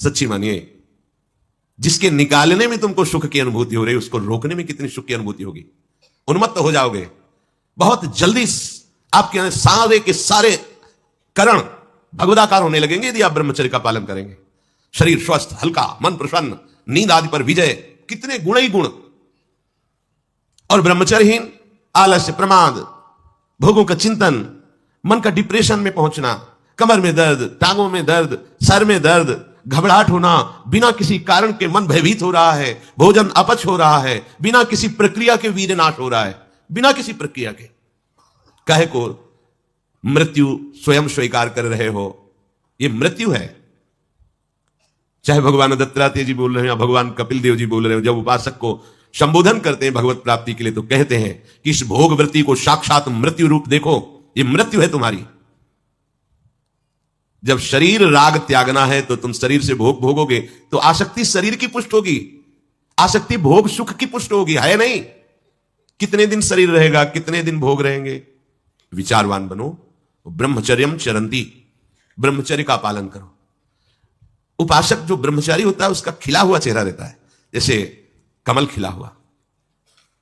सच्ची मानिए, जिसके निकालने में तुमको सुख की अनुभूति हो रही है, उसको रोकने में कितनी सुख की अनुभूति होगी। उन्मत्त हो जाओगे बहुत जल्दी। आपके सारे के सारे करण भगवदाकार होने लगेंगे यदि आप ब्रह्मचर्य का पालन करेंगे। शरीर स्वस्थ, हल्का, मन प्रसन्न, नींद आदि पर विजय, कितने गुण ही गुण। और ब्रह्मचर्यहीन आलस्य, प्रमाद, भोगों का चिंतन, मन का डिप्रेशन में पहुंचना, कमर में दर्द, टांगों में दर्द, सर में दर्द, घबराहट होना, बिना किसी कारण के मन भयभीत हो रहा है, भोजन अपच हो रहा है, बिना किसी प्रक्रिया के वीरनाश हो रहा है, बिना किसी प्रक्रिया के। काहे को मृत्यु स्वयं स्वीकार कर रहे हो, यह मृत्यु है। चाहे भगवान दत्तात्रेय जी बोल रहे हो या भगवान कपिल देव जी बोल रहे हो, जब उपासक को संबोधन करते हैं भगवत प्राप्ति के लिए तो कहते हैं कि इस भोग वृत्ति को साक्षात मृत्यु रूप देखो, ये मृत्यु है तुम्हारी। जब शरीर राग त्यागना है तो तुम शरीर से भोग भोगोगे तो आसक्ति शरीर की पुष्ट होगी, आसक्ति भोग सुख की पुष्ट होगी, है नहीं। कितने दिन शरीर रहेगा, कितने दिन भोग रहेंगे। विचारवान बनो, ब्रह्मचर्यम चरंती, ब्रह्मचर्य का पालन करो। उपासक जो ब्रह्मचारी होता है उसका खिला हुआ चेहरा रहता है, जैसे कमल खिला हुआ,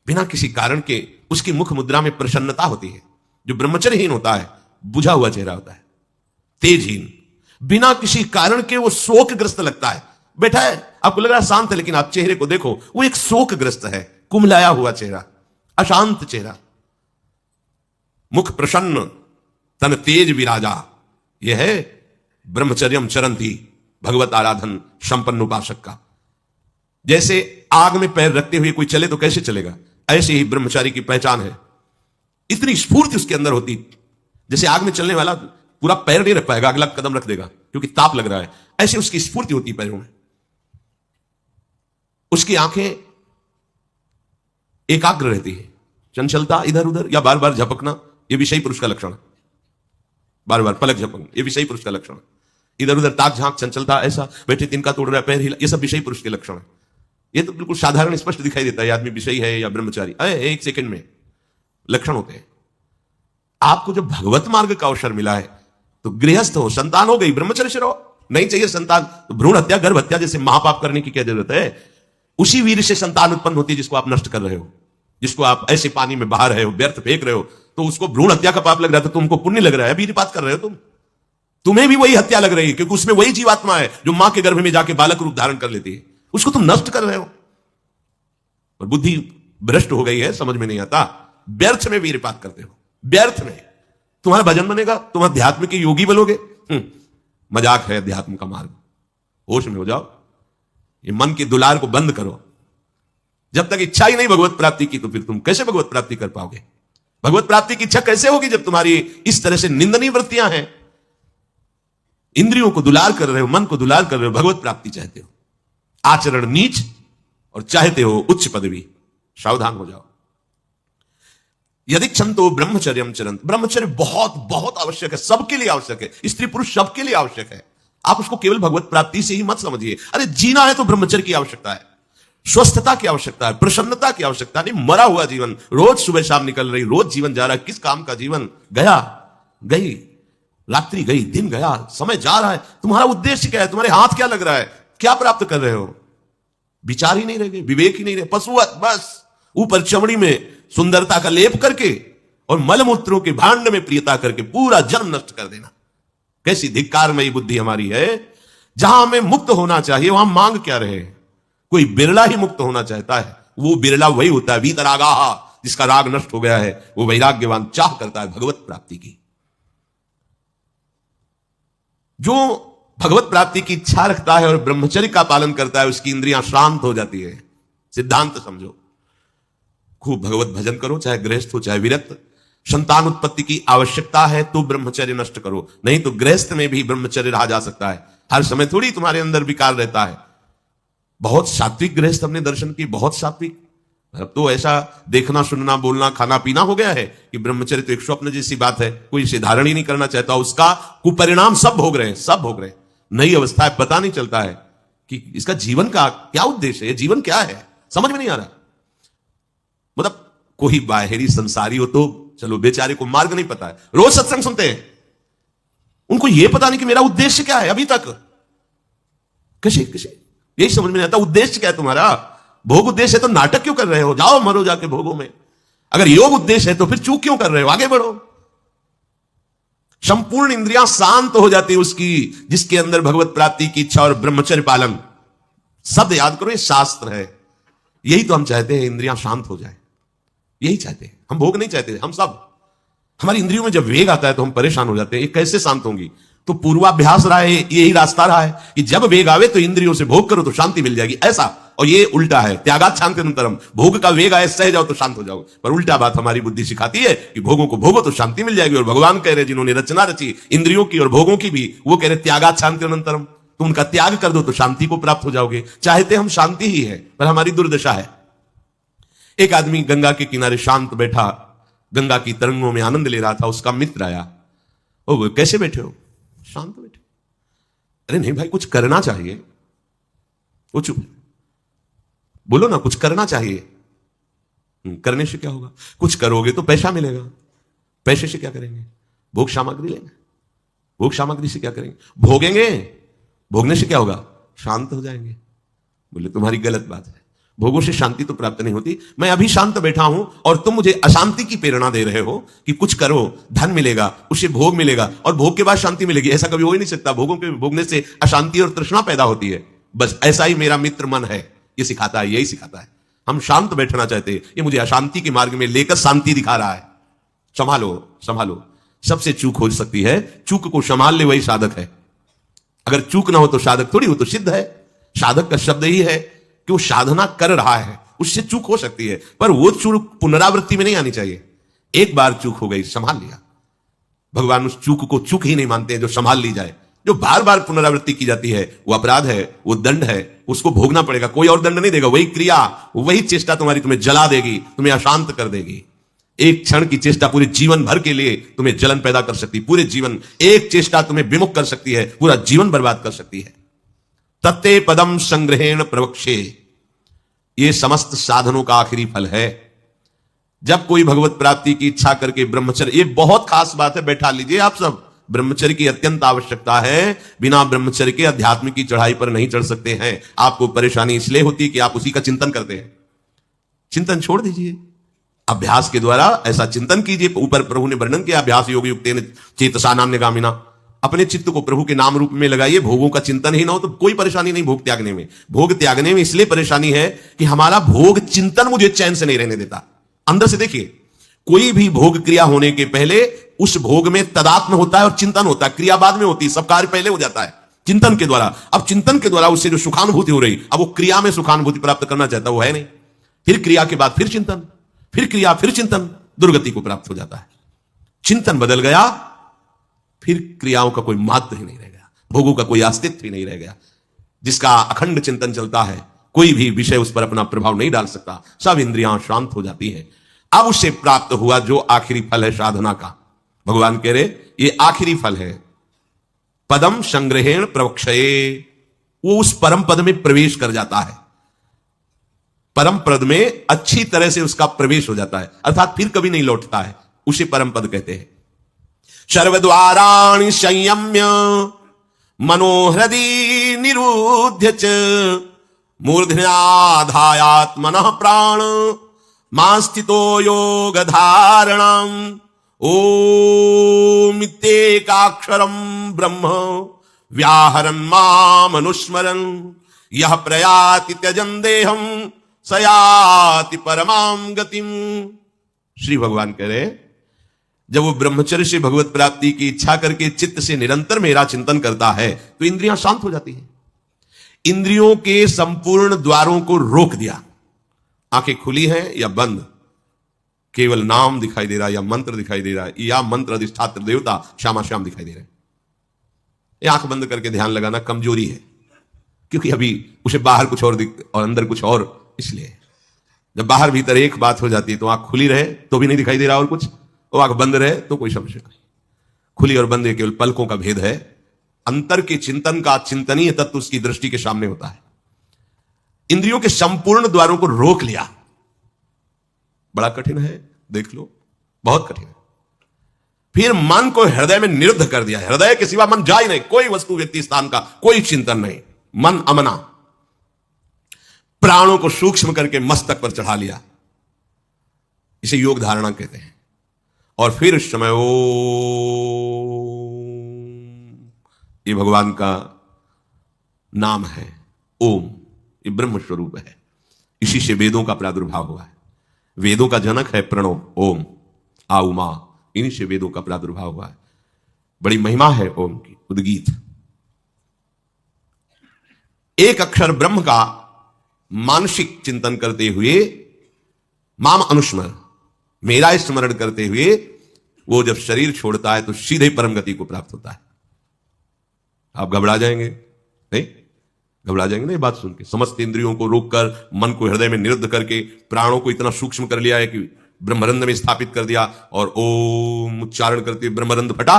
बिना किसी कारण के उसकी मुख मुद्रा में प्रसन्नता होती है। जो ब्रह्मचर्यहीन होता है बुझा हुआ चेहरा होता है, तेजहीन, बिना किसी कारण के वो शोकग्रस्त लगता है। बैठा है, आपको लग रहा है शांत है, लेकिन आप चेहरे को देखो, वो एक शोकग्रस्त है, कुमलाया हुआ चेहरा, अशांत चेहरा। मुख प्रसन्न, तन तेज विराजा, यह है ब्रह्मचर्यम चरंती, भगवत आराधन संपन्न उपासक का। जैसे आग में पैर रखते हुए कोई चले तो कैसे चलेगा, ऐसे ही ब्रह्मचारी की पहचान है। इतनी स्फूर्ति उसके अंदर होती, जैसे आग में चलने वाला पूरा पैर नहीं रख पाएगा, अगला कदम रख देगा क्योंकि ताप लग रहा है, ऐसे उसकी स्फूर्ति होती पैरों में। उसकी आंखें एकाग्र रहती है, चंचलता इधर उधर या बार बार झपकना, यह विषयी पुरुष का लक्षण। बार बार पलक झपकना, यह विषयी पुरुष का लक्षण। इधर उधर ताक झांक, चंचलता, ऐसा बैठे तिनका तोड़ रहा है, पैर हिला, यह सब विषयी पुरुष के लक्षण है। यह तो बिल्कुल साधारण स्पष्ट दिखाई देता है आदमी विषयी है या ब्रह्मचारी, एक सेकंड में लक्षण होते हैं। आपको जब भगवत मार्ग का अवसर मिला है तो गृहस्थ हो, संतान हो गई, ब्रह्मचर्य से रहो। नहीं चाहिए संतान तो भ्रूण हत्या, गर्भ हत्या जैसे महापाप करने की क्या जरूरत है। उसी वीर से संतान उत्पन्न होती है जिसको आप नष्ट कर रहे हो, जिसको आप ऐसे पानी में बहा रहे हो, व्यर्थ फेंक रहे हो, तो उसको भ्रूण हत्या का पाप लग रहा है, तो तुमको पुण्य लग रहा है, वीरपात कर रहे हो तुम्हें भी वही हत्या लग रही है, क्योंकि उसमें वही जीवात्मा है जो मां के गर्भ में जाके बालक रूप धारण कर लेती है, उसको तुम नष्ट कर रहे हो। और बुद्धि भ्रष्ट हो गई है, समझ में नहीं आता, व्यर्थ में वीरपात करते हो, व्यर्थ में। तुम्हारा भजन बनेगा, तुम अध्यात्म के योगी बनोगे, मजाक है अध्यात्म का मार्ग। होश में हो जाओ, ये मन के दुलार को बंद करो। जब तक इच्छा ही नहीं भगवत प्राप्ति की तो फिर तुम कैसे भगवत प्राप्ति कर पाओगे। भगवत प्राप्ति की इच्छा कैसे होगी जब तुम्हारी इस तरह से निंदनीय वृत्तियां हैं। इंद्रियों को दुलार कर रहे हो, मन को दुलार कर रहे हो, भगवत प्राप्ति चाहते हो, आचरण नीच और चाहते हो उच्च पदवी। सावधान हो जाओ। यदि क्षंतो ब्रह्मचर्यम चरंत, ब्रह्मचर्य बहुत बहुत आवश्यक है, सबके लिए आवश्यक है, स्त्री पुरुष सबके लिए आवश्यक है। आप उसको केवल भगवत प्राप्ति से ही मत समझिए। अरे जीना है तो ब्रह्मचर्य की आवश्यकता है, स्वस्थता की आवश्यकता है, प्रसन्नता की आवश्यकता नहीं। मरा हुआ जीवन, रोज सुबह शाम निकल रही, रोज जीवन जा रहा है, किस काम का जीवन, गया गई, रात्रि गई, दिन गया, समय जा रहा है। तुम्हारा उद्देश्य क्या है, तुम्हारे हाथ क्या लग रहा है, क्या प्राप्त कर रहे हो। विचार ही नहीं रह गए, विवेक ही नहीं रहे, पशुवत बस ऊपर चमड़ी में सुंदरता का लेप करके और मलमूत्रों के भांड में प्रियता करके पूरा जन्म नष्ट कर देना। कैसी धिक्कारमयी बुद्धि हमारी है। जहां हमें मुक्त होना चाहिए वहां मांग क्या रहे। कोई बिरला ही मुक्त होना चाहता है, वो बिरला वही होता है वीतरागाहा, जिसका राग नष्ट हो गया है, वो वैराग्यवान चाह करता है भगवत प्राप्ति की। जो भगवत प्राप्ति की इच्छा रखता है और ब्रह्मचर्य का पालन करता है, उसकी इंद्रियां शांत हो जाती है। सिद्धांत समझो। खूब भगवत भजन करो, चाहे गृहस्थ हो चाहे विरक्त। संतान उत्पत्ति की आवश्यकता है तो ब्रह्मचर्य नष्ट करो, नहीं तो गृहस्थ में भी ब्रह्मचर्य रहा जा सकता है। हर समय थोड़ी तुम्हारे अंदर विकार रहता है। बहुत सात्विक गृहस्थ हमने दर्शन की, बहुत सात्विक। अब तो ऐसा देखना सुनना बोलना खाना पीना हो गया है कि ब्रह्मचर्य तो एक स्वप्न जैसी बात है, कोई इसे धारण ही नहीं करना चाहता। उसका कुपरिणाम सब भोग रहे हैं, सब भोग रहे हैं। नई अवस्था है, पता नहीं चलता है कि इसका जीवन का क्या उद्देश्य है, जीवन क्या है, समझ में नहीं आ रहा। मतलब कोई बाहरी संसारी हो तो चलो, बेचारे को मार्ग नहीं पता है, रोज सत्संग सुनते हैं, उनको यह पता नहीं कि मेरा उद्देश्य क्या है। अभी तक कैसे कैसे यही समझ में नहीं आता। उद्देश्य क्या है तुम्हारा? भोग उद्देश्य है तो नाटक क्यों कर रहे हो? जाओ मरो जाके भोगों में। अगर योग उद्देश्य है तो फिर चूक क्यों कर रहे हो? आगे बढ़ो। संपूर्ण इंद्रियां शांत हो जाती है उसकी जिसके अंदर भगवत प्राप्ति की इच्छा और ब्रह्मचर्य पालन। शब्द याद करो, ये शास्त्र है। यही तो हम चाहते हैं, इंद्रियां शांत हो जाए। यही चाहते हैं हम, भोग नहीं चाहते हम सब। हमारी इंद्रियों में जब वेग आता है तो हम परेशान हो जाते हैं, ये कैसे शांत होंगी? तो पूर्वाभ्यास रहा है, यही रास्ता रहा है कि जब वेग आवे तो इंद्रियों से भोग करो तो शांति मिल जाएगी, ऐसा। और ये उल्टा है, त्यागात शांतिरंतरम। भोग का वेग आए, सह जाओ तो शांत हो जाओ। पर उल्टा बात हमारी बुद्धि सिखाती है कि भोगों को भोगो तो शांति मिल जाएगी। और भगवान कह रहे जिन्होंने रचना रची इंद्रियों की और भोगों की भी, वो कह रहे त्यागात शांतिरंतरम, तुम उनका त्याग कर दो तो शांति को प्राप्त हो जाओगे। चाहते हम शांति ही है, पर हमारी दुर्दशा है। एक आदमी गंगा के किनारे शांत बैठा, गंगा की तरंगों में आनंद ले रहा था। उसका मित्र आया, ओ कैसे बैठे हो? शांत बैठे। अरे नहीं भाई, कुछ करना चाहिए। वो चुप, बोलो ना, कुछ करना चाहिए। करने से क्या होगा? कुछ करोगे तो पैसा मिलेगा। पैसे से क्या करेंगे? भोग सामग्री लेंगे। भोग सामग्री से क्या करेंगे? भोगेंगे। भोगने से क्या होगा? शांत हो जाएंगे। बोले तुम्हारी गलत बात है, भोगों से शांति तो प्राप्त नहीं होती। मैं अभी शांत बैठा हूं और तुम मुझे अशांति की प्रेरणा दे रहे हो कि कुछ करो, धन मिलेगा, उससे भोग मिलेगा और भोग के बाद शांति मिलेगी। ऐसा कभी हो ही नहीं सकता। भोगों के भोगने से अशांति और तृष्णा पैदा होती है। बस ऐसा ही मेरा मित्र मन है, ये सिखाता है, यही सिखाता है। हम शांत बैठना चाहते हैं, ये मुझे अशांति के मार्ग में लेकर शांति दिखा रहा है। संभालो संभालो। सबसे चूक हो सकती है, चूक को संभाल ले वही साधक है। अगर चूक ना हो तो साधक थोड़ी हो, तो सिद्ध है। साधक का शब्द ही है कि वो साधना कर रहा है, उससे चूक हो सकती है, पर वो चूक पुनरावृत्ति में नहीं आनी चाहिए। एक बार चूक हो गई, संभाल लिया। भगवान उस चूक को चूक ही नहीं मानते हैं जो संभाल ली जाए। जो बार बार पुनरावृत्ति की जाती है वो अपराध है, वो दंड है, उसको भोगना पड़ेगा। कोई और दंड नहीं देगा। वही क्रिया, वही चेष्टा तुम्हारी तुम्हें जला देगी, तुम्हें अशांत कर देगी। एक क्षण की चेष्टा पूरे जीवन भर के लिए तुम्हें जलन पैदा कर सकती है। पूरे जीवन एक चेष्टा तुम्हें विमुख कर सकती है, पूरा जीवन बर्बाद कर सकती है। तत्ते पदम संग्रहेण प्रवक्षे, ये समस्त साधनों का आखिरी फल है। जब कोई भगवत प्राप्ति की इच्छा करके ब्रह्मचर्य, ये बहुत खास बात है, बैठा लीजिए आप सब। ब्रह्मचर्य की अत्यंत आवश्यकता है। बिना ब्रह्मचर्य के अध्यात्म की चढ़ाई पर नहीं चढ़ सकते हैं। आपको परेशानी इसलिए होती है कि आप उसी का चिंतन करते हैं। चिंतन छोड़ दीजिए, अभ्यास के द्वारा ऐसा चिंतन कीजिए। ऊपर प्रभु ने वर्णन किया, अभ्यास योग युक्तेन चेतसा नान्यगामिना। अपने चित्त को प्रभु के नाम रूप में लगाइए। भोगों का चिंतन ही ना हो तो कोई परेशानी नहीं भोग त्यागने में। भोग त्यागने में इसलिए परेशानी है कि हमारा भोग चिंतन मुझे चैन से नहीं रहने देता। अंदर से देखिए, कोई भी भोग क्रिया होने के पहले उस भोग में तदात्म होता है और चिंतन होता है। क्रिया बाद में होती है, सब कार्य पहले हो जाता है चिंतन के द्वारा। अब चिंतन के द्वारा उससे जो सुखानुभूति हो रही, अब वो क्रिया में सुखानुभूति प्राप्त करना चाहता, वो है नहीं। फिर क्रिया के बाद फिर चिंतन, फिर क्रिया, फिर चिंतन, दुर्गति को प्राप्त हो जाता है। चिंतन बदल गया, फिर क्रियाओं का कोई मात्र ही नहीं रह गया, भोगों का कोई अस्तित्व ही नहीं रह गया। जिसका अखंड चिंतन चलता है, कोई भी विषय उस पर अपना प्रभाव नहीं डाल सकता। सब इंद्रियां शांत हो जाती हैं। अब उससे प्राप्त हुआ जो आखिरी फल है साधना का, भगवान कह रहे ये आखिरी फल है। पदम संग्रहेण प्रवक्षये, वो उस परम पद में प्रवेश कर जाता है। परम पद में अच्छी तरह से उसका प्रवेश हो जाता है, अर्थात फिर कभी नहीं लौटता है। उसे परम पद कहते हैं। सर्वद्वाराणि संयम्य मनोहृदि निरुध्य च मूर्धन्याधायात्मनः प्राण मास्थितो योग धारणम ओमित्येकाक्षरम ब्रह्म व्याहरन् मामनुस्मरन् यह प्रयाति त्यजन् देहम सयाति परमां गतिम। श्री भगवान कह रहे, जब वो ब्रह्मचर्य से भगवत प्राप्ति की इच्छा करके चित्त से निरंतर मेरा चिंतन करता है तो इंद्रियां शांत हो जाती हैं। इंद्रियों के संपूर्ण द्वारों को रोक दिया। आंखें खुली हैं या बंद, केवल नाम दिखाई दे रहा है या मंत्र दिखाई दे रहा है, या मंत्र अधिष्ठात्र देवता श्यामा श्याम दिखाई दे रहे हैं। ये आंख बंद करके ध्यान लगाना कमजोरी है, क्योंकि अभी उसे बाहर कुछ और और अंदर कुछ और। इसलिए जब बाहर भीतर एक बात हो जाती है तो आंख खुली रहे तो भी नहीं दिखाई दे रहा और कुछ, और आंख बंद रहे तो कोई समस्या नहीं। खुली और बंद केवल पलकों का भेद है। अंतर के चिंतन का चिंतनीय तत्व उसकी दृष्टि के सामने होता है। इंद्रियों के संपूर्ण द्वारों को रोक लिया। बड़ा कठिन है, देख लो, बहुत कठिन है। फिर मन को हृदय में निरुद्ध कर दिया। हृदय के सिवा मन जा ही नहीं, कोई वस्तु व्यक्ति स्थान का कोई चिंतन नहीं। मन अमना, प्राणों को सूक्ष्म करके मस्तक पर चढ़ा लिया, इसे योग धारणा कहते हैं। और फिर इस समय ओ, ये भगवान का नाम है ओम, ये ब्रह्म स्वरूप है। इसी से वेदों का प्रादुर्भाव हुआ है। वेदों का जनक है प्रणव ओम, आ उमा, इन्हीं से वेदों का प्रादुर्भाव हुआ है। बड़ी महिमा है ओम की। उद्गीत, एक अक्षर ब्रह्म का मानसिक चिंतन करते हुए, माम अनुस्मर, मेरा स्मरण करते हुए वो जब शरीर छोड़ता है तो सीधे परम गति को प्राप्त होता है। आप घबरा जाएंगे? नहीं घबरा जाएंगे ना ये बात सुन के? समस्त इंद्रियों को रोककर, मन को हृदय में निरुद्ध करके, प्राणों को इतना सूक्ष्म कर लिया है कि ब्रह्मरंध्र में स्थापित कर दिया, और ओम उच्चारण करते हुए ब्रह्मरंध्र फटा,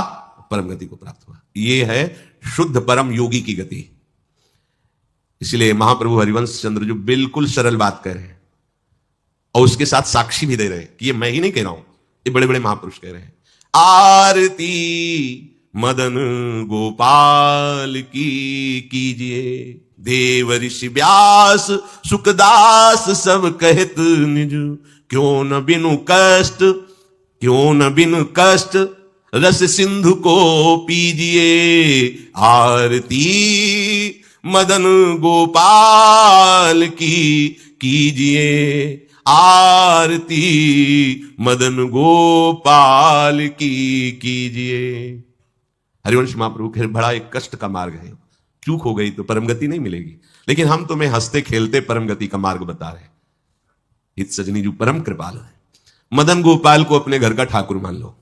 परम गति को प्राप्त हुआ। ये है शुद्ध परम योगी की गति। इसलिए महाप्रभु हरिवंश चंद्र जो बिल्कुल सरल बात कह रहे हैं, और उसके साथ साक्षी भी दे रहे हैं कि ये मैं ही नहीं कह रहा हूं, ये बड़े बड़े महापुरुष कह रहे हैं। आरती मदन गोपाल की कीजिए, देव ऋषि व्यास सुखदास सब कहत निज, क्यों न बिनु कष्ट, क्यों न बिनु कष्ट रस सिंधु को पीजिए। आरती मदन गोपाल की कीजिए, आरती मदन गोपाल की कीजिए। हरिवंश महाप्रभु के बड़ा एक कष्ट का मार्ग है, चूक हो गई तो परमगति नहीं मिलेगी, लेकिन हम तुम्हें हंसते खेलते परमगति का मार्ग बता रहे हैं। हित सजनी जो परम कृपाल है, मदन गोपाल को अपने घर का ठाकुर मान लो।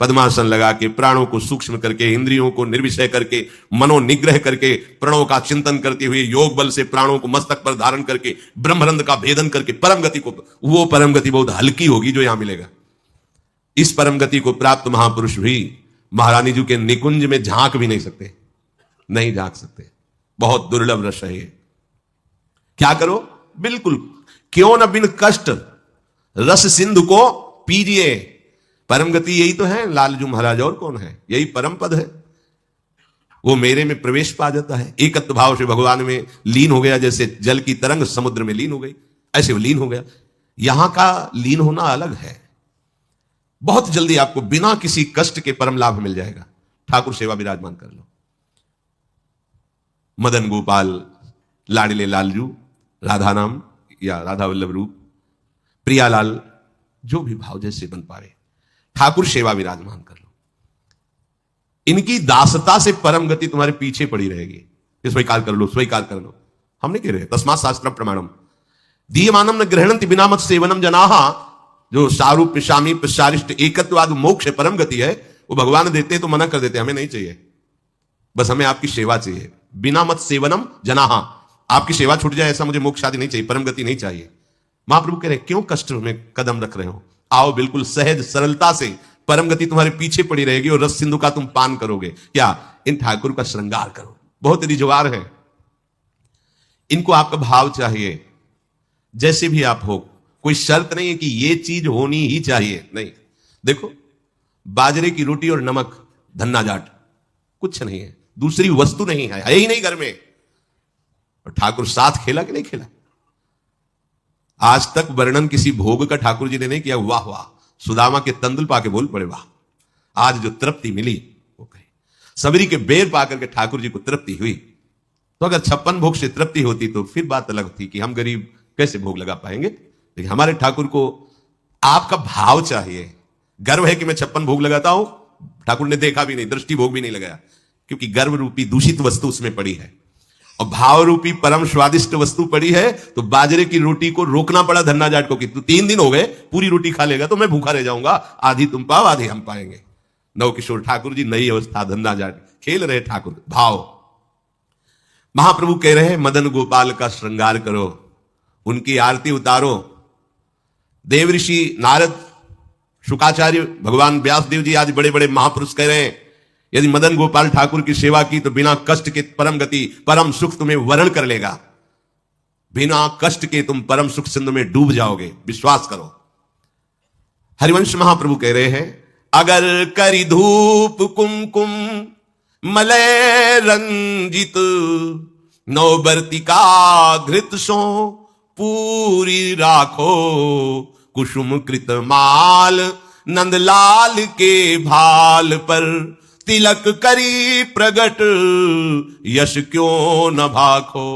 पद्मासन लगा के, प्राणों को सूक्ष्म करके, इंद्रियों को निर्विषय करके, मनोनिग्रह करके, प्रणों का चिंतन करते हुए, योग बल से प्राणों को मस्तक पर धारण करके, ब्रह्मरंध्र का भेदन करके परम गति को, वो परम गति बहुत हल्की होगी जो यहां मिलेगा। इस परम गति को प्राप्त महापुरुष भी महारानी जी के निकुंज में झांक भी नहीं सकते, नहीं झांक सकते। बहुत दुर्लभ रस है ये। क्या करो? बिल्कुल, क्यों न बिन कष्ट रस सिंधु को पीजिए। परम गति यही तो है लालजू महाराज, और कौन है? यही परम पद है। वो मेरे में प्रवेश पा जाता है, एकत्व भाव से भगवान में लीन हो गया। जैसे जल की तरंग समुद्र में लीन हो गई, ऐसे वो लीन हो गया। यहां का लीन होना अलग है। बहुत जल्दी आपको बिना किसी कष्ट के परम लाभ मिल जाएगा। ठाकुर सेवा विराजमान कर लो। मदन गोपाल, लाडले लालजू, राधा नाम या राधा वल्लभ रूप, प्रियालाल, जो भी भाव जैसे बन पाए, ठाकुर सेवा विराजमान कर लो। इनकी दासता से परम गति तुम्हारे पीछे पड़ी रहेगी। स्वीकार कर लो, स्वीकार कर लो। हम नहीं कह रहे, तस्मात् शास्त्रम प्रमाणम दीयमानम न ग्रहणन्ति बिना मत सेवनम जनाहा। जो सारूप शामी प्रसारिष्ट एकत्ववाद मोक्ष परम गति है, वो भगवान देते तो मना कर देते, हमें नहीं चाहिए, बस हमें आपकी सेवा चाहिए। बिना मत सेवनम जनाहा, आपकी सेवा छूट जाए ऐसा मुझे मोक्ष आदि नहीं चाहिए, परम गति नहीं चाहिए। महाप्रभु कह रहे क्यों कष्ट में कदम रख रहे हो? आओ, बिल्कुल सहज सरलता से परम गति तुम्हारे पीछे पड़ी रहेगी और रस सिंधु का तुम पान करोगे। क्या? इन ठाकुर का श्रृंगार करो। बहुत रिजवार है, इनको आपका भाव चाहिए। जैसे भी आप हो, कोई शर्त नहीं है कि ये चीज होनी ही चाहिए, नहीं। देखो, बाजरे की रोटी और नमक, धन्ना जाट, कुछ नहीं है, दूसरी वस्तु नहीं है ही नहीं घर में। और ठाकुर साथ खेला कि नहीं खेला? आज तक वर्णन किसी भोग का ठाकुर जी ने नहीं किया। वाह वाह, सुदामा के तंदुल पाके बोल पड़े वाह, आज जो तृप्ति मिली वो कही। सबरी के बेर पाकर के ठाकुर जी को तृप्ति हुई। तो अगर 56 भोग से तृप्ति होती तो फिर बात अलग थी कि हम गरीब कैसे भोग लगा पाएंगे। लेकिन हमारे ठाकुर को आपका भाव चाहिए। गर्व है कि मैं 56 भोग लगाता हूं, ठाकुर ने देखा भी नहीं, दृष्टि भोग भी नहीं लगाया, क्योंकि गर्व रूपी दूषित वस्तु उसमें पड़ी है और भाव रूपी परम स्वादिष्ट वस्तु पड़ी है। तो बाजरे की रोटी को रोकना पड़ा धन्ना जाट को कि तू 3 दिन हो गए पूरी रोटी खा लेगा तो मैं भूखा रह जाऊंगा, आधी तुम पाओ आधी हम पाएंगे। नव किशोर ठाकुर जी, नई अवस्था, धन्ना जाट खेल रहे ठाकुर भाव। महाप्रभु कह रहे हैं मदन गोपाल का श्रृंगार करो, उनकी आरती उतारो। देव ऋषि नारद, शुकाचार्य, भगवान व्यासदेव जी, आज बड़े बड़े महापुरुष कह रहे हैं यदि मदन गोपाल ठाकुर की सेवा की तो बिना कष्ट के परम गति, परम सुख तुम्हें वरण कर लेगा। बिना कष्ट के तुम परम सुख सिंधु में डूब जाओगे, विश्वास करो। हरिवंश महाप्रभु कह रहे हैं अगर करी धूप कुमकुम मलय रंजित, नौबर्तिका घृत सो पूरी राखो, कुसुम कृत माल नंदलाल के भाल पर, तिलक करी प्रगट यश क्यों न भाखो।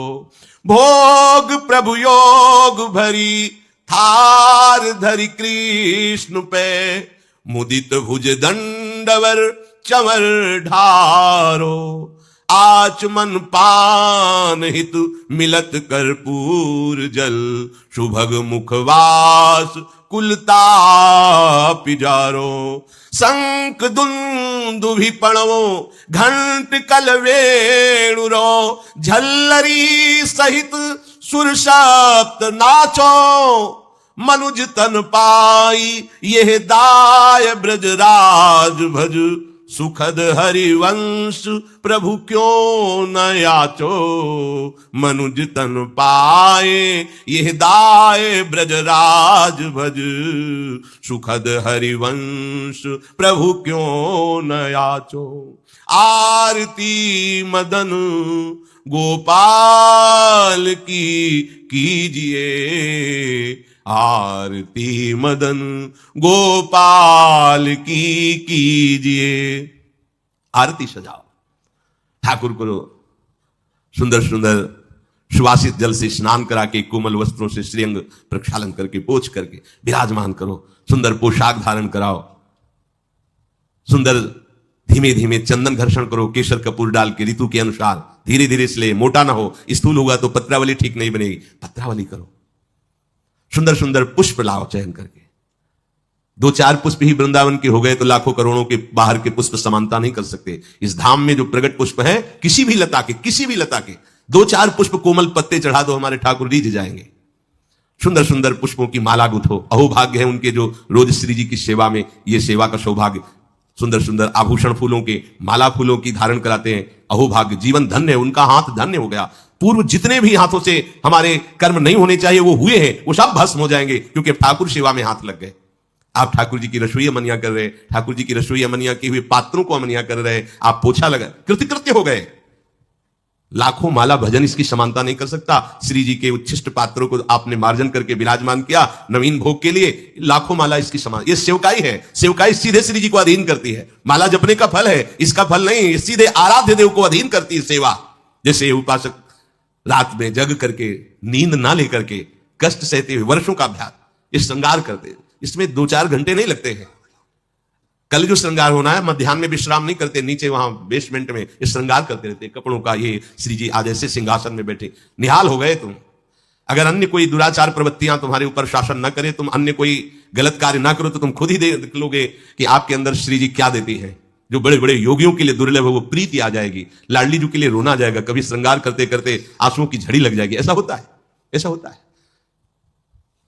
भोग प्रभु योग भरी थार धरि कृष्ण पे, मुदित भुज दंडवर चमर ढारो। आचमन पान हित मिलत कर्पूर जल, सुभग मुखवास कुलता पिजारो। शंख दुंदुभि पणवो घंट कल वेणुरो, झल्लरी सहित सुर सप्त नाचो। मनुज तन पाई यह दाय ब्रजराज भज, सुखद हरिवंश प्रभु क्यों न याचो। मनुज तन पाए यह दाय ब्रजराज भज, सुखद हरिवंश प्रभु क्यों न याचो। आरती मदन गोपाल की कीजिए, आरती मदन गोपाल की कीजिए। आरती सजाओ, ठाकुर को सुंदर सुंदर सुवासित जल से स्नान करा के, कोमल वस्त्रों से श्रीअंग प्रक्षालन करके, पोछ करके विराजमान करो। सुंदर पोशाक धारण कराओ, सुंदर धीमे धीमे चंदन घर्षण करो, केसर कपूर डाल के ऋतु के अनुसार धीरे धीरे, इसलिए मोटा ना हो, स्थूल होगा तो पत्रावली ठीक नहीं बनेगी, पत्रावली करो। सुंदर सुंदर पुष्प लाओ चयन करके, 2-4 पुष्प ही वृंदावन के हो गए तो लाखों करोड़ों के बाहर के पुष्प समानता नहीं कर सकते। इस धाम में जो प्रगट पुष्प है, किसी भी लता के 2-4 पुष्प कोमल पत्ते चढ़ा दो, हमारे ठाकुर रीझ जाएंगे। सुंदर सुंदर पुष्पों की माला गुथो। अहोभाग्य है उनके जो रोज श्री जी की सेवा में, ये सेवा का सौभाग्य। सुंदर सुंदर आभूषण फूलों के, माला फूलों की धारण कराते हैं। अहोभाग्य, जीवन धन्य है, उनका हाथ धन्य हो गया। पूर्व जितने भी हाथों से हमारे कर्म नहीं होने चाहिए वो हुए हैं, वो सब भस्म हो जाएंगे, क्योंकि ठाकुर सेवा में हाथ लग गए। आप ठाकुर जी की रसोई अमनिया कर रहे, ठाकुर जी की रसोई अमनिया के हुए पात्रों को अमनिया कर रहे, आप पोछा लगा, कृतकृत्य हो गए। लाखों माला भजन इसकी समानता नहीं कर सकता। श्री जी के उच्छिष्ट पात्रों को आपने मार्जन करके विराजमान किया नवीन भोग के लिए, लाखों माला इसकी समान। ये सेवकाई है, सेवकाई सीधे श्री जी को अधीन करती है। माला जपने का फल है, इसका फल नहीं, ये सीधे आराध्य देव को अधीन करती है सेवा। जैसे उपासक रात में जग करके, नींद ना लेकर के, कष्ट सहते हुए वर्षों का अभ्यास, ये श्रृंगार करते, इसमें 2-4 घंटे नहीं लगते हैं। कल जो श्रृंगार होना है, मध्याह्न में विश्राम नहीं करते, नीचे वहां बेसमेंट में ये श्रृंगार करते रहते कपड़ों का। ये श्री जी आज ऐसे सिंहासन में बैठे, निहाल हो गए तुम। अगर अन्य कोई दुराचार प्रवृत्तियां तुम्हारे ऊपर शासन न करे, तुम अन्य कोई गलत कार्य ना करो, तो तुम खुद ही देख लोगे कि आपके अंदर श्री जी क्या देती है। जो बड़े बड़े योगियों के लिए दुर्लभ है, वो प्रीति आ जाएगी। लाडली जी के लिए रोना जाएगा, कभी श्रृंगार करते करते आंसुओं की झड़ी लग जाएगी। ऐसा होता है, ऐसा होता है।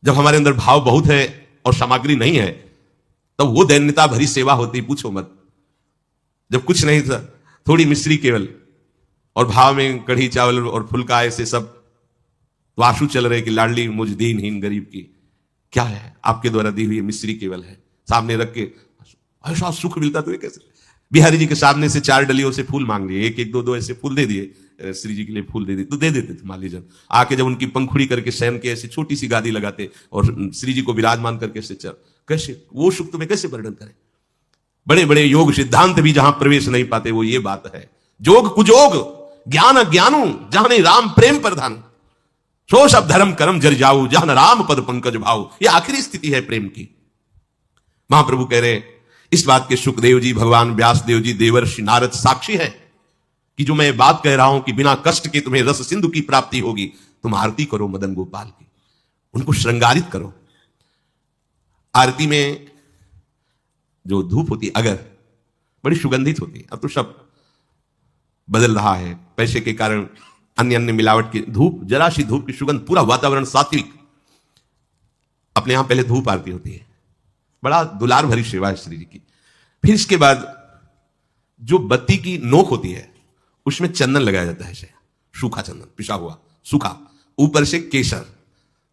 जब हमारे अंदर भाव बहुत है और सामग्री नहीं है, तब वो दैन्यता भरी सेवा होती, पूछो मत। जब कुछ नहीं था, थोड़ी मिश्री केवल, और भाव में कढ़ी चावल और फुल्का, ऐसे सब, तो आंसू चल रहे कि लाडली मुझ दीनहीन गरीब की क्या है, आपके द्वारा दी हुई मिश्री केवल है। सामने रख के ऐसा सुख मिलता, तो ये कैसे। बिहारी जी के सामने से 4 डलियों से फूल मांग लिए, 1-1, 2-2 ऐसे फूल दे दिए, श्री जी के लिए फूल दे दिए, तो दे देते थे माली जन। आके जब उनकी पंखुड़ी करके शयन के ऐसी छोटी सी गादी लगाते और श्री जी को विराजमान करके ऐसे चल, कैसे वो सुख तुम्हें कैसे वर्णन करें। बड़े बड़े योग सिद्धांत भी जहां प्रवेश नहीं पाते, वो ये बात है। जोग कुजोग ज्ञान अज्ञानू, जहां नहीं राम प्रेम प्रधान, सो सब धर्म कर्म जर जाऊ, जहां राम पद पंकज भाऊ। ये आखिरी स्थिति है प्रेम की। महाप्रभु कह रहे, इस बात के सुखदेव जी, भगवान व्यास देव जी, देवर्षि नारद साक्षी है कि जो मैं बात कह रहा हूं कि बिना कष्ट के तुम्हें रस सिंधु की प्राप्ति होगी। तुम आरती करो मदन गोपाल की, उनको श्रृंगारित करो। आरती में जो धूप होती है, अगर बड़ी सुगंधित होती है। अब तो सब बदल रहा है पैसे के कारण, अन्य अन्य मिलावट की धूप, जरा सी धूप की सुगंध, पूरा वातावरण सात्विक। अपने यहां पहले धूप आरती होती है, बड़ा दुलार भरी सेवा है श्री जी की। फिर इसके बाद जो बत्ती की नोक होती है, उसमें चंदन लगाया जाता है, सूखा चंदन, पिसा हुआ सूखा, ऊपर से केसर।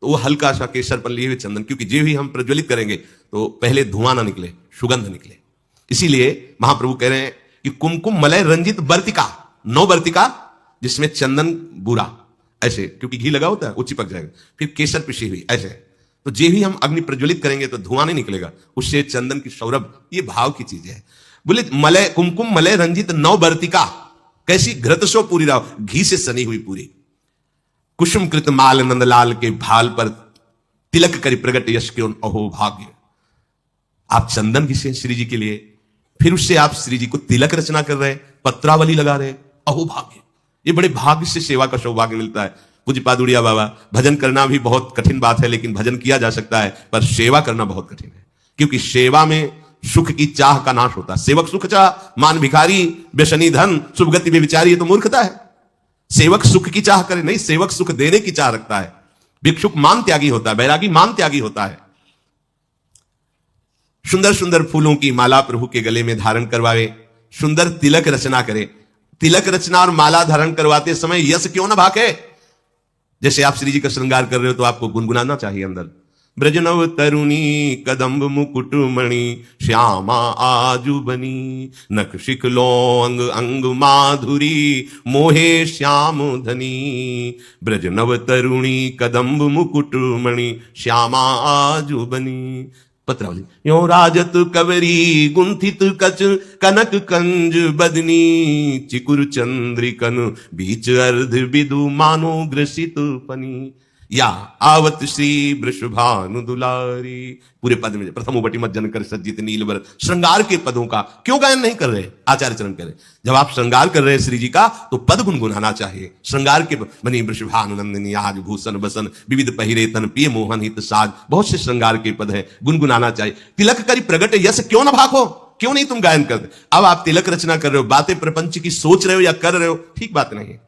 तो वो हल्का सा केसर पर लिए हुए चंदन, क्योंकि जो भी हम प्रज्वलित करेंगे तो पहले धुआं ना निकले, सुगंध निकले। इसीलिए महाप्रभु कह रहे हैं कि कुमकुम मलय रंजित वर्तिका, 9 वर्तिका जिसमें चंदन बुरा ऐसे, क्योंकि घी लगा होता है वो चिपक जाएगा, फिर केसर पिसी हुई ऐसे, तो जे भी हम अग्नि प्रज्वलित करेंगे तो धुआं नहीं निकलेगा, उससे चंदन की सौरभ, ये भाव की चीज है। बोले मलय कुमकुम मलय रंजित नव बर्तिका, कैसी घृतसो पूरी राव, घी से सनी हुई पूरी, कुसुम कृत माल नंदलाल के भाल पर तिलक करी प्रगट यश के अहो भाग्य। आप चंदन घिसे श्री जी के लिए, फिर उससे आप श्री जी को तिलक रचना कर रहे, पत्रावली लगा रहे, अहो भाग्य। ये बड़े भाग्य से सेवा का सौभाग्य मिलता है। पूज्य पादुड़िया बाबा, भजन करना भी बहुत कठिन बात है, लेकिन भजन किया जा सकता है, पर सेवा करना बहुत कठिन है, क्योंकि सेवा में सुख की चाह का नाश होता है। सेवक सुख चाह मान भिखारी, व्यसनी धन शुभ गति में विचारी, ये तो मूर्खता है। सेवक सुख की चाह करे नहीं, सेवक सुख देने की चाह रखता है। भिक्षुक मान त्यागी होता है, बैरागी मान त्यागी होता है। सुंदर सुंदर फूलों की माला प्रभु के गले में धारण करवावे, सुंदर तिलक रचना करे। तिलक रचना और माला धारण करवाते समय यश क्यों ना भागे। जैसे आप श्री जी का श्रृंगार कर रहे हो तो आपको गुनगुनाना चाहिए अंदर, ब्रजनव तरुणी कदम्ब मुकुट मणि श्यामा आजू बनी, नख शिखलो अंग अंग माधुरी मोहे श्याम धनी। ब्रजनव तरुणी कदम्ब मुकुट मणि श्यामा आजू बनी। पत्रावली यो राजत कवरी गुंथित कच कनक कंज बदनी, चिकुर चंद्रिकन बीच अर्ध बिदु मानो ग्रसित पनी। या आवत श्री वृषभानु दुलारी, पूरे पद में प्रथम बटी मत जन कर सज्जित नीलवर, श्रृंगार के पदों का क्यों गायन नहीं कर रहे आचार्य चरण कह रहे। जब आप श्रृंगार कर रहे हैं श्री जी का तो पद गुनगुनाना चाहिए। श्रृंगार के बनी वृषभानु नंदिनी आज भूषण बसन, विविध पहिरे तन पिय मोहन हित साज, बहुत से श्रृंगार के पद है, गुनगुनाना चाहिए। तिलक करी प्रगट यश क्यों ना भागो, क्यों नहीं तुम गायन करते। अब आप तिलक रचना कर रहे हो, बातें प्रपंच की सोच रहे हो या कर रहे हो, ठीक बात नहीं है।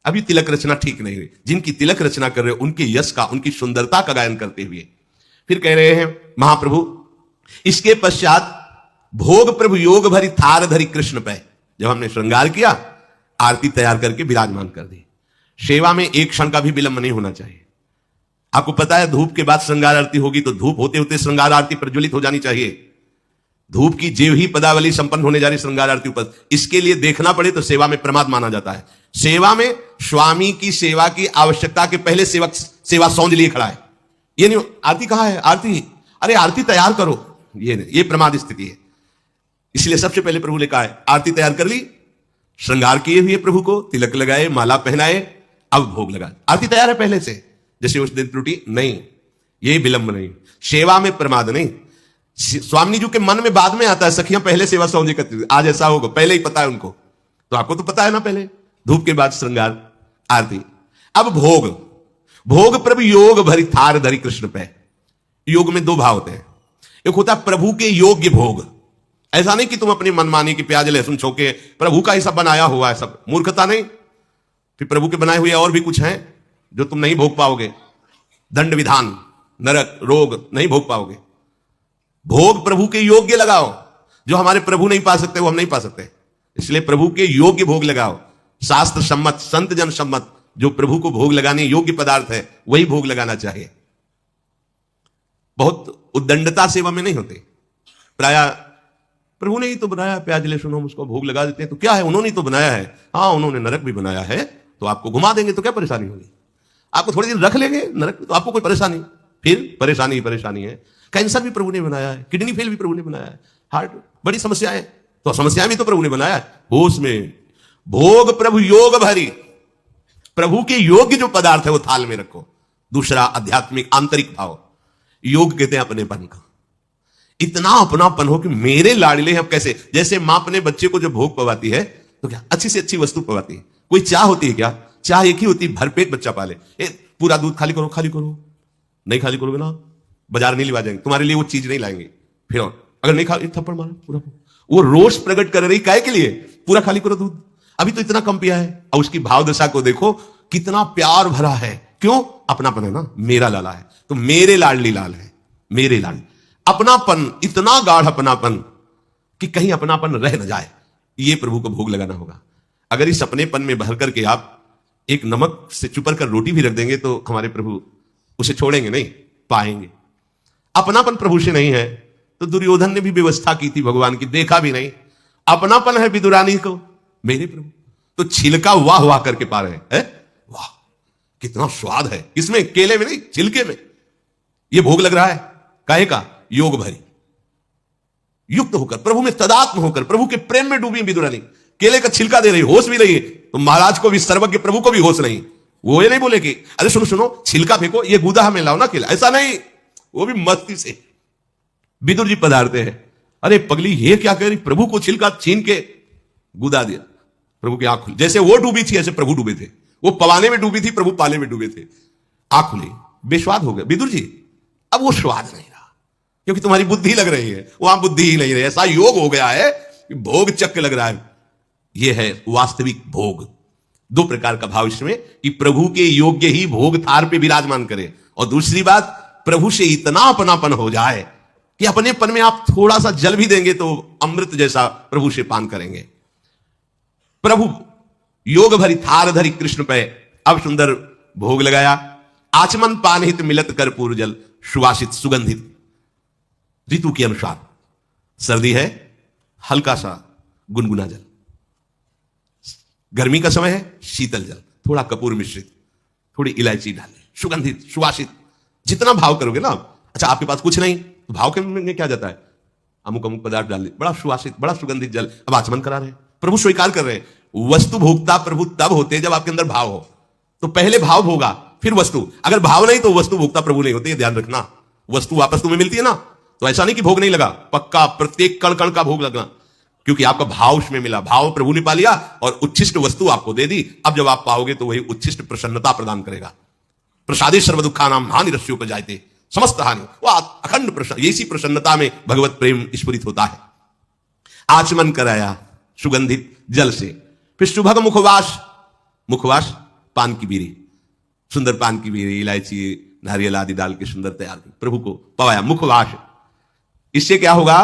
अभी तिलक रचना ठीक नहीं हुई। जिनकी तिलक रचना कर रहे हो उनके यश का, उनकी सुंदरता का गायन करते हुए फिर कह रहे हैं महाप्रभु, इसके पश्चात भोग प्रभु योग भरी थार धरी कृष्ण पे। जब हमने श्रृंगार किया, आरती तैयार करके विराजमान कर दी। सेवा में एक क्षण का भी विलंब नहीं होना चाहिए। आपको पता है धूप के बाद श्रृंगार आरती होगी तो धूप होते होते श्रृंगार आरती प्रज्वलित हो जानी चाहिए। धूप की जेव ही पदावली संपन्न होने जा रही श्रृंगार आरती ऊपर, इसके लिए देखना पड़े तो सेवा में प्रमाद माना जाता है। सेवा में स्वामी की सेवा की आवश्यकता के पहले सेवक सेवा सौंध लिए खड़ा है। ये नहीं आरती कहां है, आरती, अरे आरती तैयार करो, ये प्रमाद स्थिति है। इसलिए सबसे पहले प्रभु ने कहा है आरती तैयार कर ली, श्रृंगार किए हुए प्रभु को तिलक लगाए, माला पहनाए, अब भोग लगा। आरती तैयार है पहले से, जैसे उस दिन त्रुटि नहीं, ये विलंब नहीं, सेवा में प्रमाद नहीं। स्वामी जी के मन में बाद में आता है सखियां पहले सेवा सौंधी करती थी, आज ऐसा होगा, पहले ही पता है उनको, तो आपको तो पता है ना, पहले धूप के बाद श्रृंगार आरती। अब भोग, भोग प्रभु योग भरी थार धरी कृष्ण पे। योग में दो भाव होते हैं, एक होता है प्रभु के योग्य भोग, ऐसा नहीं कि तुम अपनी मनमानी की प्याज लहसुन छोके प्रभु का ही सब बनाया हुआ है, सब मूर्खता नहीं। फिर प्रभु के बनाए हुए और भी कुछ हैं जो तुम नहीं भोग पाओगे, दंड विधान, नरक, रोग नहीं भोग पाओगे। भोग प्रभु के योग्य लगाओ, जो हमारे प्रभु नहीं पा सकते वो हम नहीं पा सकते, इसलिए प्रभु के योग्य भोग लगाओ। शास्त्र सम्मत, संत जन सम्मत, जो प्रभु को भोग लगाने योग्य पदार्थ है वही भोग लगाना चाहिए। बहुत उद्दंडता सेवा में नहीं होते। प्राय प्रभु ने ही तो बनाया, प्याज लहसुन हम उसको भोग लगा देते हैं तो क्या है, उन्होंने ही तो बनाया है। हाँ, उन्होंने नरक भी बनाया है, तो आपको घुमा देंगे तो क्या परेशानी होगी, आपको थोड़ी देर रख लेंगे नरक तो आपको कोई परेशानी, फिर परेशानी ही परेशानी है। कैंसर भी प्रभु ने बनाया है, किडनी फेल भी प्रभु ने बनाया है, हार्ट, बड़ी समस्याएं, तो समस्याएं भी तो प्रभु ने बनाया है। होश में भोग प्रभु योग भरी, प्रभु के योग्य जो पदार्थ है वो थाल में रखो। दूसरा आध्यात्मिक आंतरिक भाव, योग कहते हैं अपनेपन का, इतना अपनापन हो कि मेरे लाडले हैं। अब कैसे, जैसे मां अपने बच्चे को जो भोग पवाती है तो क्या अच्छी से अच्छी वस्तु पवाती है। कोई चाह होती है क्या, चाह एक ही होती है भरपेट बच्चा पाले, पूरा दूध खाली करो, खाली करो, नहीं खाली करोगे ना बाजार नहीं लिवा जाएंगे, तुम्हारे लिए वो चीज नहीं लाएंगे। फिर अगर नहीं खा, थप्पड़ मारो पूरा, वो रोष प्रकट कर रही काय के लिए, पूरा खाली करो दूध, अभी तो इतना कम पिया है। और उसकी भाव दशा को देखो कितना प्यार भरा है, क्यों, अपनापन है ना, मेरा लाला है तो मेरे लाडली लाल है, मेरे लाल, अपनापन, इतना गाढ़ अपनापन कि कहीं अपनापन रह न जाए, ये प्रभु को भोग लगाना होगा। अगर इस अपनेपन में भर करके आप एक नमक से चुपर कर रोटी भी रख देंगे तो हमारे प्रभु उसे छोड़ेंगे नहीं, पाएंगे। अपनापन प्रभु से नहीं है तो दुर्योधन ने भी व्यवस्था की थी भगवान की, देखा भी नहीं, अपनापन है विदुरानी को, मेरे प्रभु तो छिलका वाह वाह करके पा रहे हैं। वाह कितना स्वाद है इसमें, केले में नहीं छिलके में। यह भोग लग रहा है काहे का? योग भरी, युक्त होकर, प्रभु में तदात्म होकर, प्रभु के प्रेम में डूबी विदुरानी। केले का छिलका दे रही, होश भी नहीं है, तो महाराज को भी, सर्वज्ञ प्रभु को भी होश नहीं। वो ये नहीं बोले कि अरे सुनो सुनो छिलका फेंको, ये गुदा में लाओ ना केला, ऐसा नहीं। वो भी मस्ती से विदुर जी पधारते हैं। अरे पगली ये क्या कह रही? प्रभु को छिलका छीन के गुदा दिया। प्रभु की आंख खुली, जैसे वो डूबी थी ऐसे प्रभु डूबे थे। वो पवाने में डूबी थी, प्रभु पाले में डूबे थे। आंख खुली, बेस्वाद हो गए विदुर जी। अब वो स्वाद नहीं रहा, क्योंकि तुम्हारी बुद्धि लग रही है, वहां बुद्धि ही नहीं रही। ऐसा योग हो गया है कि भोग चक्र लग रहा है। यह है वास्तविक भोग। दो प्रकार का भाव इसमें, कि प्रभु के योग्य ही भोग थार पे विराजमान करे, और दूसरी बात प्रभु से इतना अपनापन हो जाए कि अपनेपन में आप थोड़ा सा जल भी देंगे तो अमृत जैसा प्रभु से पान करेंगे। प्रभु योग भरी थार धरी कृष्ण पे अब सुंदर भोग लगाया। आचमन पान हित मिलत कर्पूर जल, सुवासित सुगंधित। ऋतु के अनुसार, सर्दी है हल्का सा गुनगुना जल, गर्मी का समय है शीतल जल, थोड़ा कपूर मिश्रित, थोड़ी इलायची डाले, सुगंधित सुवासित। जितना भाव करोगे ना। अच्छा आपके पास कुछ नहीं तो भाव के में क्या जाता है? अमुक अमुक पदार्थ डाल दिए, बड़ा सुवासित बड़ा सुगंधित जल। अब आचमन करा रहे हैं, प्रभु स्वीकार कर रहे हैं। वस्तु भोक्ता प्रभु तब होते हैं जब आपके अंदर भाव हो। तो पहले भाव होगा फिर वस्तु। अगर भाव नहीं तो वस्तु भोक्ता प्रभु नहीं होते, ध्यान रखना। वस्तु वापस तुम्हें मिलती है ना, तो ऐसा नहीं कि भोग नहीं लगा, पक्का प्रत्येक कण कण का भोग लगना, क्योंकि आपका भाव उसमें मिला। भाव प्रभु ने पा लिया और उच्छिष्ट वस्तु आपको दे दी। अब जब आप पाओगे तो वही उच्छिष्ट प्रसन्नता प्रदान करेगा। प्रसादे सर्व दुखा नाम हानि रस्यों पर जाते, समस्त हानि, वह अखंड प्रसन्न, इसी प्रसन्नता में भगवत प्रेम स्फुरित होता है। आचमन कराया सुगंधित जल से, फिर सुभग मुखवास। मुखवास पान की बीड़ी, सुंदर पान की बीड़ी, इलायची नारियल आदि डाल के सुंदर तैयार प्रभु को पवाया। मुखवास, इससे क्या होगा?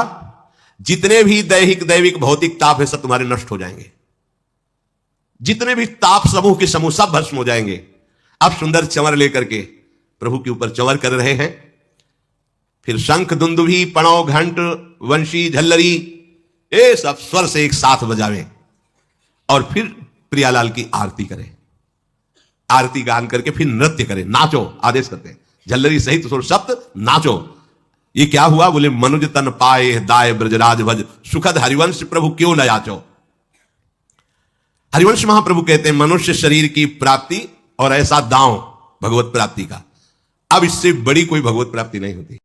जितने भी दैहिक दैविक भौतिक ताप है सब तुम्हारे नष्ट हो जाएंगे। जितने भी ताप समूह के समूह सब भस्म हो जाएंगे। अब सुंदर चंवर लेकर के प्रभु के ऊपर चंवर कर रहे हैं। फिर शंख दुंदुभी पणव घंट वंशी झल्लरी ये सब स्वर से एक साथ बजावें, और फिर प्रियालाल की आरती करें। आरती गान करके फिर नृत्य करें, नाचो, आदेश करते हैं। झल्लरी सहित सुर सप्त नाचो। ये क्या हुआ? बोले मनुज तन पाए दाय ब्रजराज भज, सुखद हरिवंश प्रभु क्यों न याचो। हरिवंश महाप्रभु कहते हैं मनुष्य शरीर की प्राप्ति और ऐसा दांव भगवत प्राप्ति का, अब इससे बड़ी कोई भगवत प्राप्ति नहीं होती।